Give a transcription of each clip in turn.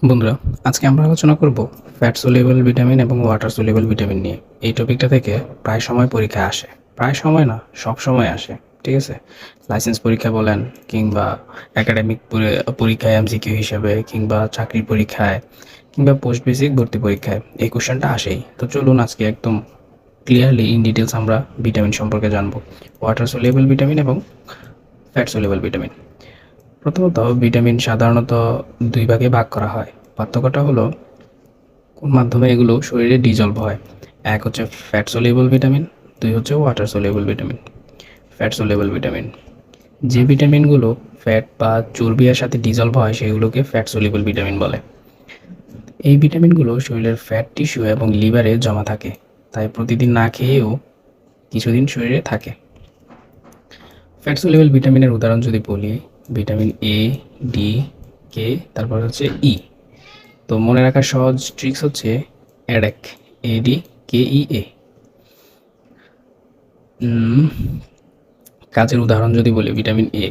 বন্ধুরা, আজকে আমরা আলোচনা করব ফ্যাট সলিউবল ভিটামিন এবং ওয়াটার সলিউবল ভিটামিন নিয়ে। এই টপিকটা থেকে প্রায় সময় পরীক্ষায় আসে, প্রায় সময় না, সব সময় আসে। ঠিক আছে, লাইসেন্স পরীক্ষা বলেন, কিংবা একাডেমিক পরীক্ষায় এমসিকিউ হিসেবে, কিংবা চাকরির পরীক্ষায়, কিংবা পোস্ট বেসিক ভর্তি পরীক্ষায় এই কোশ্চেনটা আসেই। তো চলুন আজকে একদম ক্লিয়ারলি ইন ডিটেলস আমরা ভিটামিন সম্পর্কে জানবো, ওয়াটার সলিউবল ভিটামিন এবং ফ্যাট সলিউবল ভিটামিন। প্রথমত, ভিটামিন সাধারণত দুই ভাগে ভাগ করা হয়। পার্থক্যটা হলো কোন মাধ্যমে এগুলো শরীরে ডিজলভ হয়। এক হচ্ছে ফ্যাট সলিউবল ভিটামিন, দুই হচ্ছে water soluble vitamin. Fat soluble vitamin, যে ভিটামিনগুলো ফ্যাট বা চর্বির সাথে ডিজলভ হয় সেগুলোকে ফ্যাট সলিউবল ভিটামিন বলে। এই ভিটামিনগুলো শরীরের ফ্যাট টিস্যু এবং লিভারে জমা থাকে, তাই প্রতিদিন না খেয়েও কিছুদিন শরীরে থাকে। ফ্যাট সলিউবল ভিটামিনের উদাহরণ যদি বলি, ভিটামিন এ, ডি, কে, তারপর হচ্ছে ই। তো মনে রাখার সহজ ট্রিক্স হচ্ছে অ্যাডেক, এডি কে ই এ। কাজের উদাহরণ যদি বলি,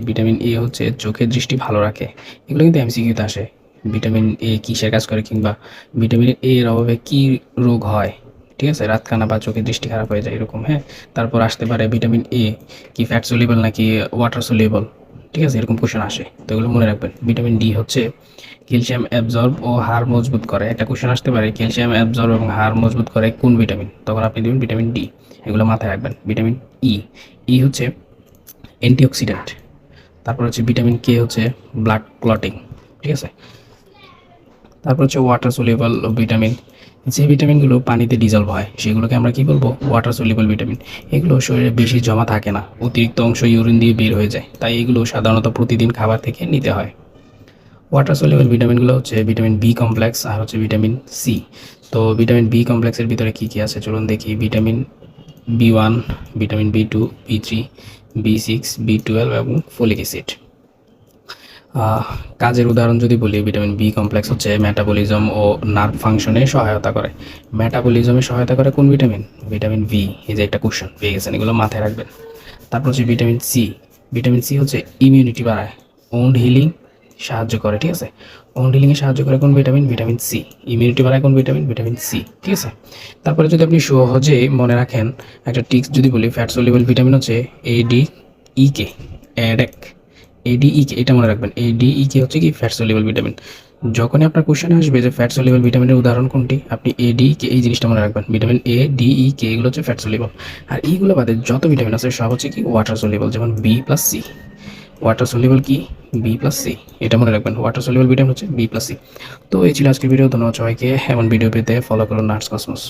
ভিটামিন এ হচ্ছে চোখের দৃষ্টি ভালো রাখে। এগুলো কিন্তু এমসিকিউতে আসে। ভিটামিন এ কিসের কাজ করে, কিংবা ভিটামিন এ এর অভাবে কী রোগ হয়। ঠিক আছে, রাতকানা বা চোখের দৃষ্টি খারাপ হয়ে যায় এরকম। হ্যাঁ, তারপর আসতে পারে ভিটামিন এ কি ফ্যাট সলিউবল নাকি ওয়াটার সলিউবল। ঠিক আছে, এরকম কোশ্চেন আসে, তো এগুলো মনে রাখবেন। ভিটামিন ডি হচ্ছে ক্যালসিয়াম অ্যাবজর্ব ও হাড় মজবুত করে। একটা কোশ্চেন আসতে পারে, ক্যালসিয়াম অ্যাবজর্ব এবং হাড় মজবুত করে কোন ভিটামিন, তখন আপনি দেবেন ভিটামিন ডি। এগুলো মাথায় রাখবেন। ভিটামিন ই, ই হচ্ছে অ্যান্টিঅক্সিডেন্ট। তারপর হচ্ছে ভিটামিন কে হচ্ছে ব্লাড ক্লটিং। ঠিক আছে, তারপর হচ্ছে ওয়াটার সলিউবল ভিটামিন, যে ভিটামিনগুলো পানিতে ডিজলভ হয় সেগুলোকে আমরা কি বলবো, ওয়াটার সলিউবল ভিটামিন। এগুলো শরীরে বেশি জমা থাকে না, অতিরিক্ত অংশ ইউরিন দিয়ে বের হয়ে যায়, তাই এগুলো সাধারণত প্রতিদিন খাবার থেকে নিতে হয়। ওয়াটার সলিউবল ভিটামিনগুলো হচ্ছে ভিটামিন বি কমপ্লেক্স আর হচ্ছে ভিটামিন সি। তো ভিটামিন বি কমপ্লেক্সের ভিতরে কী কী আছে চলুন দেখি। ভিটামিন বি1, ভিটামিন বি2, বি3, বি6, বি12 এবং ফলিক অ্যাসিড। কাজের উদাহরণ যদি বলি, ভিটামিন বি কমপ্লেক্স হচ্ছে মেটাবলিজম ও নার্ভ ফাংশনে সহায়তা করে। মেটাবলিজমে সহায়তা করে কোন ভিটামিন, ভিটামিন বি। এই যে একটা কোশ্চেন পেয়ে গেছেন, এগুলো মাথায় রাখবেন। তারপর হচ্ছে ভিটামিন সি, ভিটামিন সি হচ্ছে ইমিউনিটি বাড়ায়, ওন্ড হিলিং সাহায্য করে। ঠিক আছে, ওন্ড হিলিংয়ে সাহায্য করে কোন ভিটামিন, ভিটামিন সি। ইমিউনিটি বাড়ায় কোন ভিটামিন, ভিটামিন সি। ঠিক আছে, তারপরে যদি আপনি সহজে মনে রাখেন একটা টিক্স যদি বলি, ফ্যাট সলিউবল ভিটামিন হচ্ছে এডিইকে, অ্যাডেক, এডিইকে, এটা মনে রাখবেন। এডিইকে হচ্ছে কি ফ্যাট সলিউবল ভিটামিন। যখনই আপনার কোশ্চেনে আসবে যে ফ্যাট সলিউবল ভিটামিনের উদাহরণ কোনটি, আপনি এডিইকে এই জিনিসটা মনে রাখবেন। ভিটামিন এ, ডিইকে এগুলো হচ্ছে ফ্যাট সলিউবল। আর এইগুলো বাদে যত ভিটামিন আছে সব হচ্ছে কি ওয়াটার সলিউবল, যেমন B plus C. Water soluble কি, বি প্লাস সি, এটা মনে রাখবেন। ওয়াটার সলিউবল ভিটামিন হচ্ছে বি প্লাস সি। তো এই ছিল আজকের ভিডিও। ধন্যবাদ সবাইকে। এমন ভিডিও পেতে ফলো করুন নার্স কসমস।